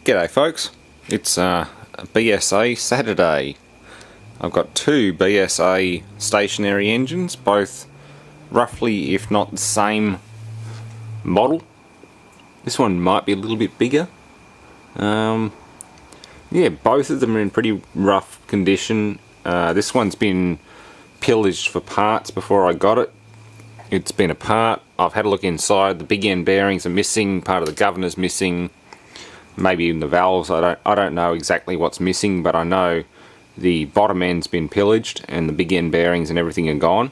G'day folks, it's BSA Saturday. I've got two BSA stationary engines, both roughly if not the same model. This one might be a little bit bigger. Yeah, both of them are in pretty rough condition. This one's been pillaged for parts before I got it. It's been apart. I've had a look inside. The big end bearings are missing, part of the governor's missing. Maybe even the valves. I don't know exactly what's missing, but I know the bottom end's been pillaged and the big end bearings and everything are gone.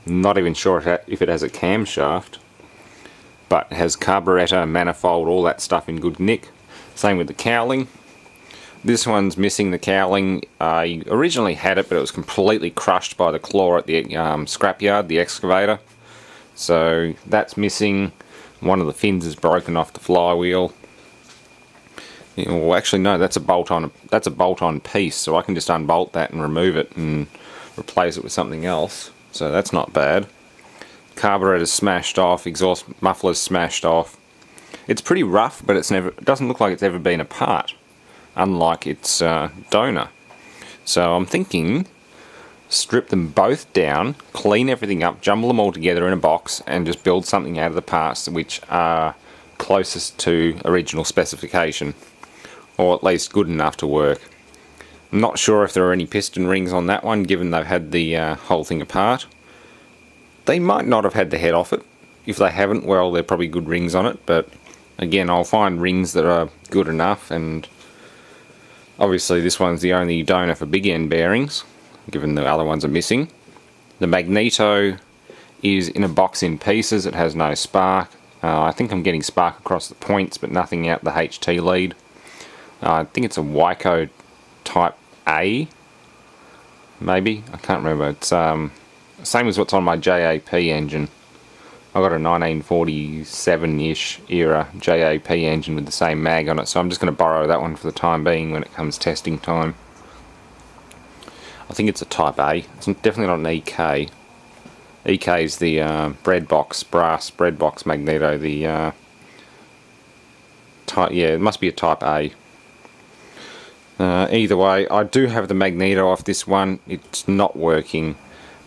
Not even sure if it has a camshaft, but it has carburetor, manifold, all that stuff in good nick. Same with the cowling. This one's missing the cowling. I originally had it, but it was completely crushed by the claw at the scrapyard, the excavator. So that's missing. One of the fins is broken off the flywheel. Well, actually, no, that's a bolt-on piece, so I can just unbolt that and remove it and replace it with something else. So that's not bad. Carburetor's smashed off, exhaust muffler's smashed off. It's pretty rough, but it doesn't look like it's ever been apart, unlike its donor. So I'm thinking, strip them both down, clean everything up, jumble them all together in a box, and just build something out of the parts which are closest to original specification, or at least good enough to work. I'm not sure if there are any piston rings on that one, given they've had the whole thing apart. They might not have had the head off it. If they haven't, well, they're probably good rings on it, but again, I'll find rings that are good enough. And obviously this one's the only donor for big end bearings, given the other ones are missing. The magneto is in a box in pieces. It has no spark. I think I'm getting spark across the points, but nothing out the HT lead. I think it's a Wyco type A, maybe. I can't remember. It's same as what's on my JAP engine. I got a 1947-ish era JAP engine with the same mag on it, so I'm just going to borrow that one for the time being when it comes testing time. I think it's a type A. It's definitely not an EK. EK is the brass bread box magneto. The type, yeah, it must be a type A. Either way, I do have the magneto off this one. It's not working,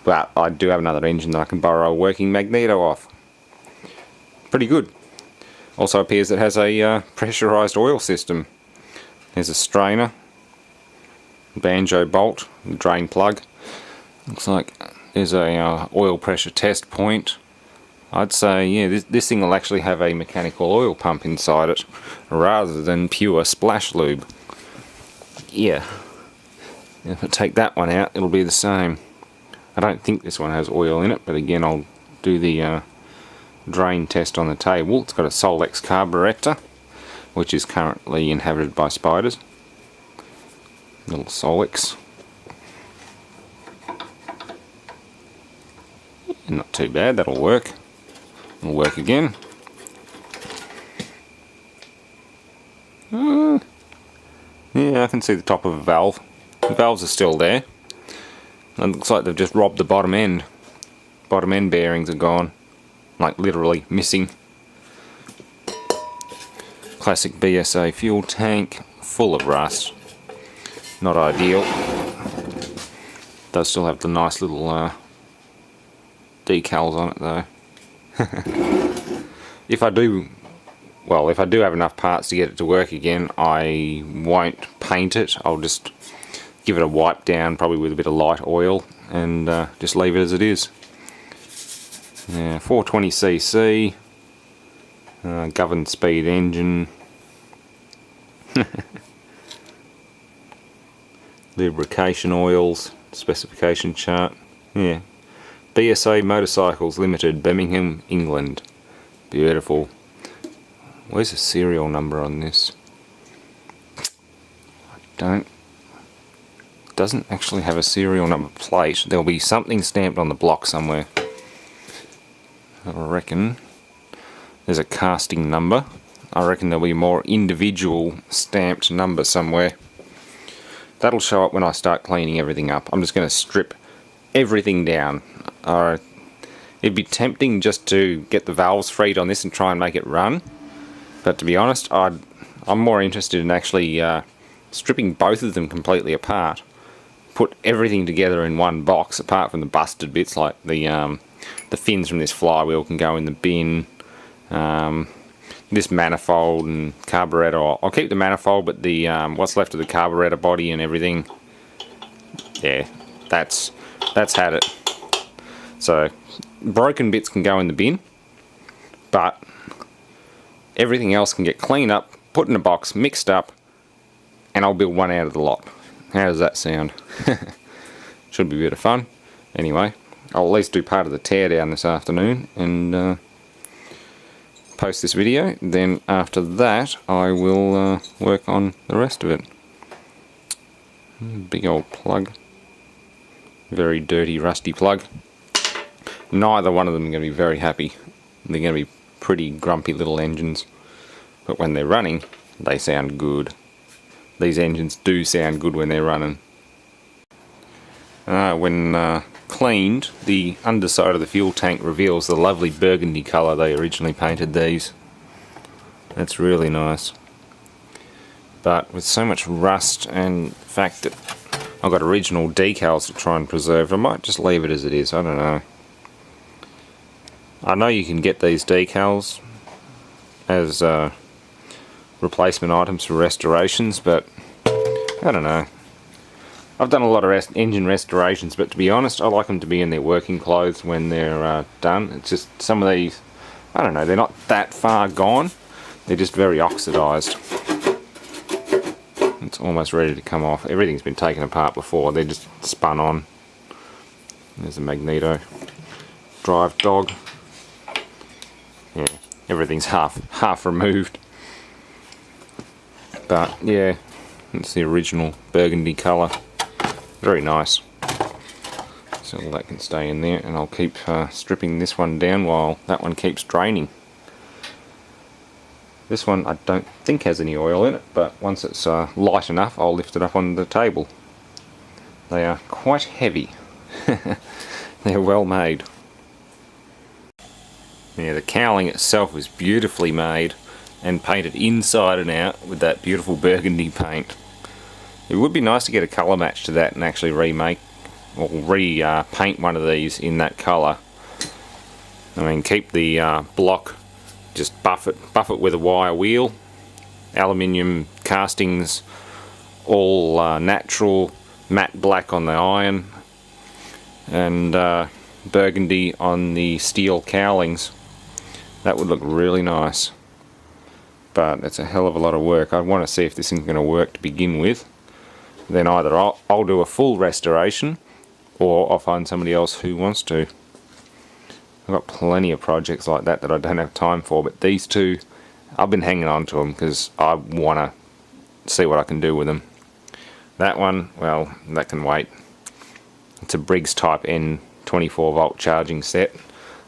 but I do have another engine that I can borrow a working magneto off. Pretty good. Also appears it has a pressurized oil system. There's a strainer, banjo bolt, drain plug. Looks like there's a oil pressure test point. I'd say, yeah, this thing will actually have a mechanical oil pump inside it rather than pure splash lube. Yeah, if I take that one out, it'll be the same. I don't think this one has oil in it, but again, I'll do the drain test on the table. It's got a Solex carburetor, which is currently inhabited by spiders. Little Solex. Not too bad, that'll work. It'll work again. Yeah, I can see the top of a valve. The valves are still there. It looks like they've just robbed the bottom end. Bottom end bearings are gone. Like literally missing. Classic BSA fuel tank, full of rust. Not ideal. Does still have the nice little decals on it though. If I do have enough parts to get it to work again, I won't paint it. I'll just give it a wipe down, probably with a bit of light oil, and just leave it as it is. Yeah, 420cc, governed speed engine, lubrication oils, specification chart. Yeah, BSA Motorcycles Limited, Birmingham, England. Beautiful. Where's the serial number on this? Doesn't actually have a serial number plate. There'll be something stamped on the block somewhere. I reckon there's a casting number. I reckon there'll be a more individual stamped number somewhere. That'll show up when I start cleaning everything up. I'm just going to strip everything down. It'd be tempting just to get the valves freed on this and try and make it run. But to be honest, I I'm more interested in actually stripping both of them completely apart. Put everything together in one box, apart from the busted bits, like the fins from this flywheel can go in the bin. This manifold and carburetor, I'll keep the manifold, but the what's left of the carburetor body and everything, yeah, that's had it. So broken bits can go in the bin, but everything else can get cleaned up, put in a box, mixed up, and I'll build one out of the lot. How does that sound? Should be a bit of fun. Anyway, I'll at least do part of the teardown this afternoon and post this video. Then after that I will work on the rest of it. Big old plug. Very dirty, rusty plug. Neither one of them are going to be very happy. They're going to be pretty grumpy little engines. But when they're running, they sound good. These engines do sound good when they're running. When cleaned, the underside of the fuel tank reveals the lovely burgundy colour they originally painted these. That's really nice. But with so much rust and the fact that I've got original decals to try and preserve, I might just leave it as it is. I don't know. I know you can get these decals as replacement items for restorations, but I don't know. I've done a lot of engine restorations, but to be honest, I like them to be in their working clothes when they're done. It's just some of these, I don't know, they're not that far gone. They're just very oxidised. It's almost ready to come off. Everything's been taken apart before. They're just spun on. There's a magneto. Drive dog. Yeah, everything's half removed. But yeah, it's the original burgundy colour. Very nice. So all that can stay in there, and I'll keep stripping this one down while that one keeps draining. This one I don't think has any oil in it, but once it's light enough I'll lift it up on the table. They are quite heavy. They're well made. Yeah, the cowling itself was beautifully made and painted inside and out with that beautiful burgundy paint. It would be nice to get a colour match to that and actually remake or paint one of these in that colour. I mean, keep the block, just buff it with a wire wheel, aluminium castings, all natural, matte black on the iron, and burgundy on the steel cowlings. That would look really nice. But it's a hell of a lot of work. I want to see if this thing's going to work to begin with. Then either I'll do a full restoration, or I'll find somebody else who wants to. I've got plenty of projects like that I don't have time for, but these two, I've been hanging on to them because I want to see what I can do with them. That one, well, that can wait. It's a Briggs Type N 24 volt charging set.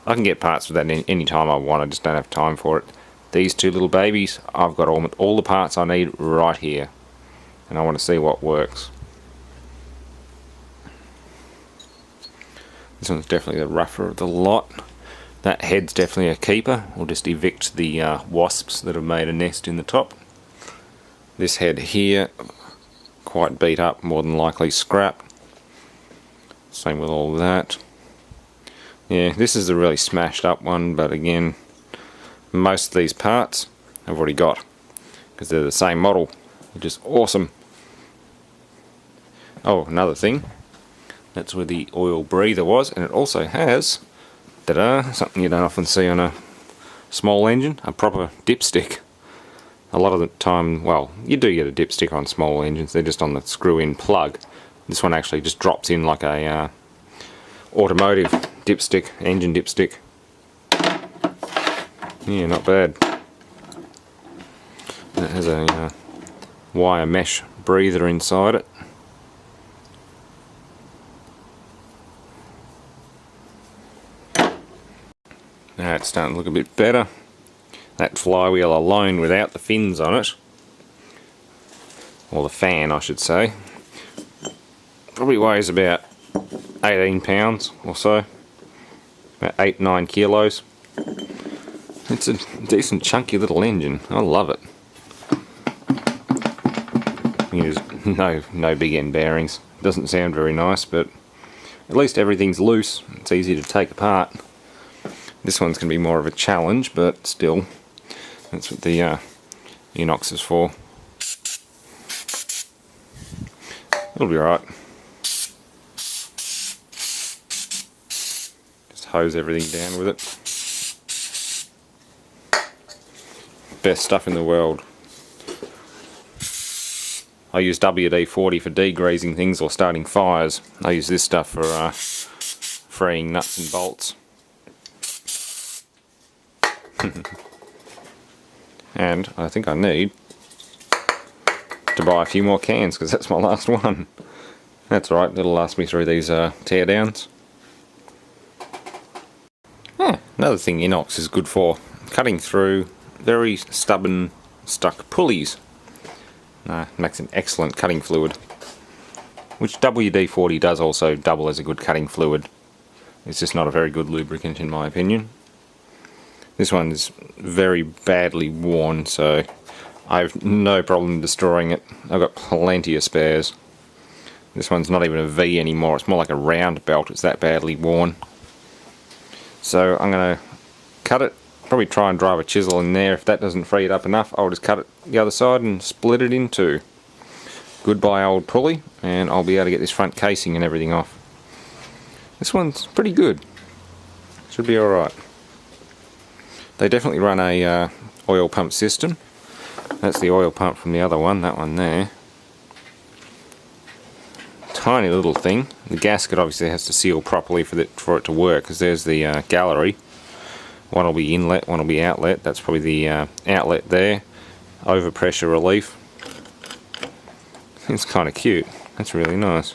I can get parts for that any time I want, I just don't have time for it. These two little babies, I've got all the parts I need right here, and I want to see what works. This one's definitely the rougher of the lot. That head's definitely a keeper. We'll just evict the wasps that have made a nest in the top. This head here, quite beat up, more than likely scrap. Same with all that. Yeah, this is a really smashed up one, but again, most of these parts I've already got because they're the same model, which is awesome. Oh, another thing, that's where the oil breather was, and it also has, ta-da, something you don't often see on a small engine, a proper dipstick. A lot of the time, well, you do get a dipstick on small engines, they're just on the screw-in plug. This one actually just drops in like a automotive dipstick, engine dipstick. Yeah, not bad. And it has a wire mesh breather inside it. Now it's starting to look a bit better. That flywheel alone without the fins on it, or the fan I should say, probably weighs about 18 pounds or so, about 8-9 kilos. It's a decent chunky little engine, I love it. There's no big end bearings. Doesn't sound very nice, but at least everything's loose. It's easy to take apart. This one's going to be more of a challenge, but still, that's what the inox is for. It'll be alright. Just hose everything down with it. Best stuff in the world. I use WD-40 for degreasing things or starting fires. I use this stuff for freeing nuts and bolts. And I think I need to buy a few more cans because that's my last one. That's alright, it'll last me through these tear downs. Another thing inox is good for, cutting through very stubborn stuck pulleys. Makes an excellent cutting fluid, which WD-40 does also double as a good cutting fluid. It's just not a very good lubricant in my opinion. This one is very badly worn, so I have no problem destroying it. I've got plenty of spares. This one's not even a V anymore, it's more like a round belt, it's that badly worn. So I'm going to cut it, probably try and drive a chisel in there. If that doesn't free it up enough, I'll just cut it the other side and split it in two. Goodbye old pulley, and I'll be able to get this front casing and everything off. This one's pretty good. Should be alright. They definitely run a oil pump system. That's the oil pump from the other one, that one there. Tiny little thing. The gasket obviously has to seal properly for it to work, because there's the gallery. One will be inlet, one will be outlet. That's probably the outlet there. Overpressure relief. It's kind of cute. That's really nice.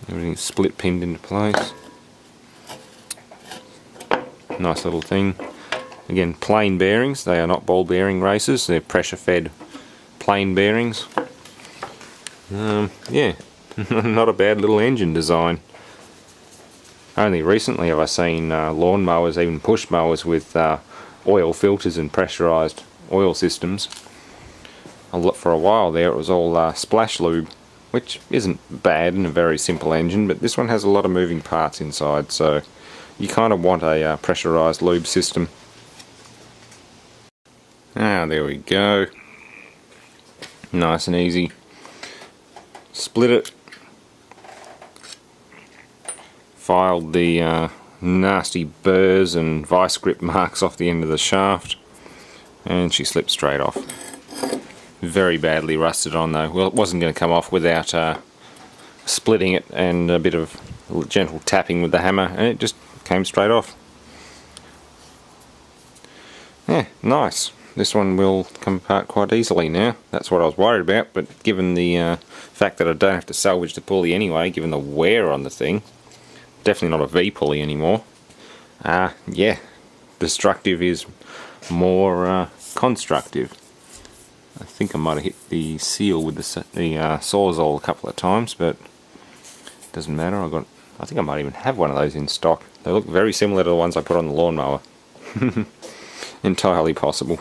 Everything's split pinned into place. Nice little thing. Again, plain bearings. They are not ball bearing races. They're pressure fed plain bearings. Yeah, not a bad little engine design. Only recently have I seen lawn mowers, even push mowers with oil filters and pressurized oil systems. For a while there it was all splash lube, which isn't bad in a very simple engine, but this one has a lot of moving parts inside, so you kind of want a pressurized lube system. There we go. Nice and easy. Split it. Filed the nasty burrs and vice grip marks off the end of the shaft, and she slipped straight off. Very badly rusted on though. Well, it wasn't going to come off without splitting it and a bit of gentle tapping with the hammer, and it just came straight off. Yeah, nice. This one will come apart quite easily now. That's what I was worried about, but given the fact that I don't have to salvage the pulley anyway, given the wear on the thing, definitely not a V pulley anymore. Yeah, destructive is more constructive. I think I might have hit the seal with the Sawzall a couple of times, but it doesn't matter. I think I might even have one of those in stock. They look very similar to the ones I put on the lawnmower. Entirely possible.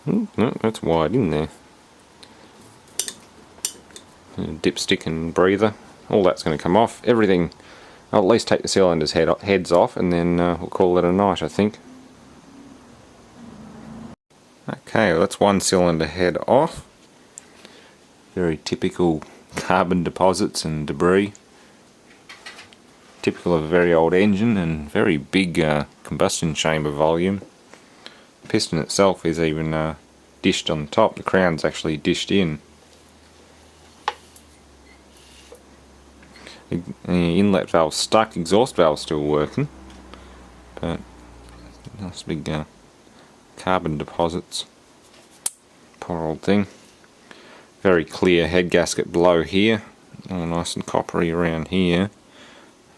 No, that's wide in there. Dipstick and breather, all that's going to come off. Everything, I'll at least take the cylinders heads off, and then we'll call it a night, I think. Okay, well, that's one cylinder head off. Very typical carbon deposits and debris. Typical of a very old engine and very big combustion chamber volume. The piston itself is even dished on the top. The crown's actually dished in. The inlet valve stuck, exhaust valve still working, but nice big carbon deposits. Poor old thing. Very clear head gasket below here, all nice and coppery around here.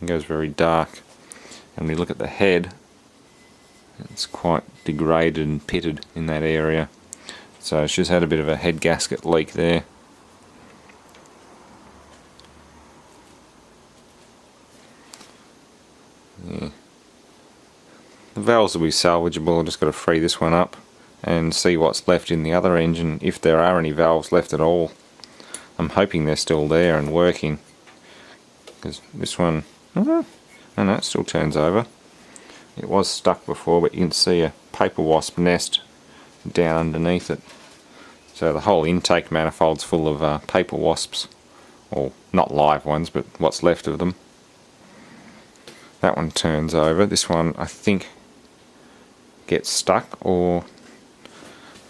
It goes very dark. And we look at the head, it's quite degraded and pitted in that area. So it's just had a bit of a head gasket leak there. Yeah. The valves will be salvageable. I've just got to free this one up and see what's left in the other engine, if there are any valves left at all. I'm hoping they're still there and working, because this one, oh no, it still turns over. It was stuck before, but you can see a paper wasp nest down underneath it. So the whole intake manifold's full of paper wasps, or not live ones, but what's left of them. That one turns over. This one, I think, gets stuck, or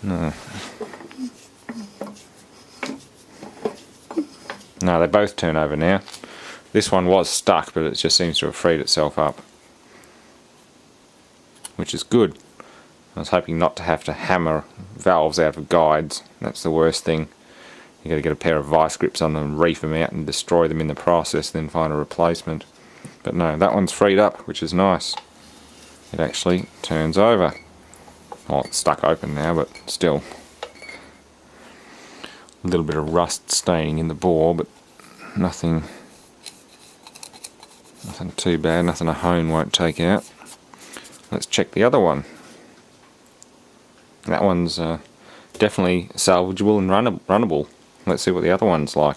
no. No, they both turn over now. This one was stuck, but it just seems to have freed itself up, which is good. I was hoping not to have to hammer valves out of guides. That's the worst thing. You got to get a pair of vice grips on them and reef them out and destroy them in the process, then find a replacement. But no, that one's freed up, which is nice. It actually turns over. Well, it's stuck open now, but still. A little bit of rust staining in the bore, but nothing too bad, nothing a hone won't take out. Let's check the other one. That one's definitely salvageable and runnable. Let's see what the other one's like.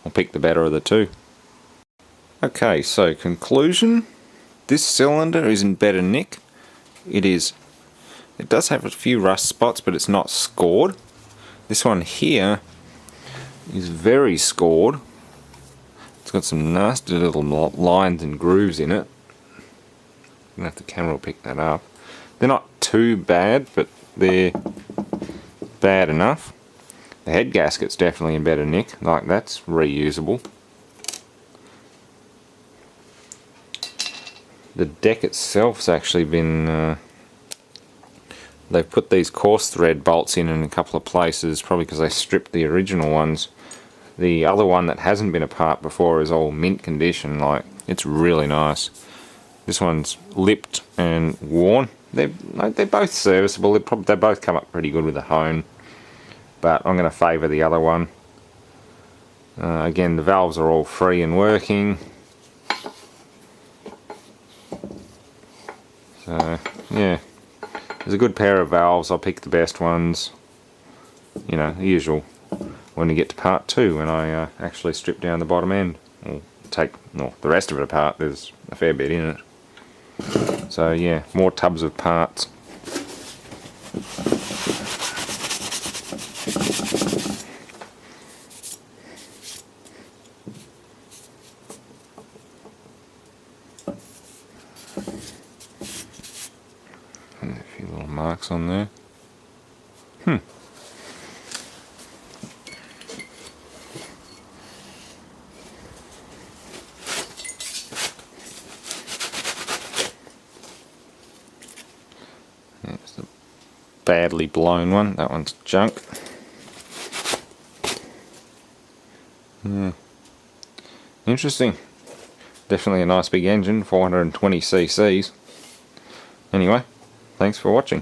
I'll pick the better of the two. Okay, so conclusion. This cylinder is in better nick. It does have a few rust spots, but it's not scored. This one here is very scored. It's got some nasty little lines and grooves in it. I'm gonna have the camera pick that up. They're not too bad, but they're bad enough. The head gasket's definitely in better nick, like that's reusable. The deck itself's actually been they've put these coarse thread bolts in a couple of places, probably because they stripped the original ones. The other one that hasn't been apart before is all mint condition, like it's really nice. This one's lipped and worn. They're both serviceable. They both come up pretty good with a hone, but I'm going to favour the other one. Again, the valves are all free and working. So yeah, there's a good pair of valves. I'll pick the best ones. You know, the usual. When we get to part 2, when I actually strip down the bottom end, or take the rest of it apart, there's a fair bit in it. So yeah, more tubs of parts. And a few little marks on there. There's the badly blown one. That one's junk. Yeah. Interesting. Definitely a nice big engine, 420 cc's. Anyway, thanks for watching.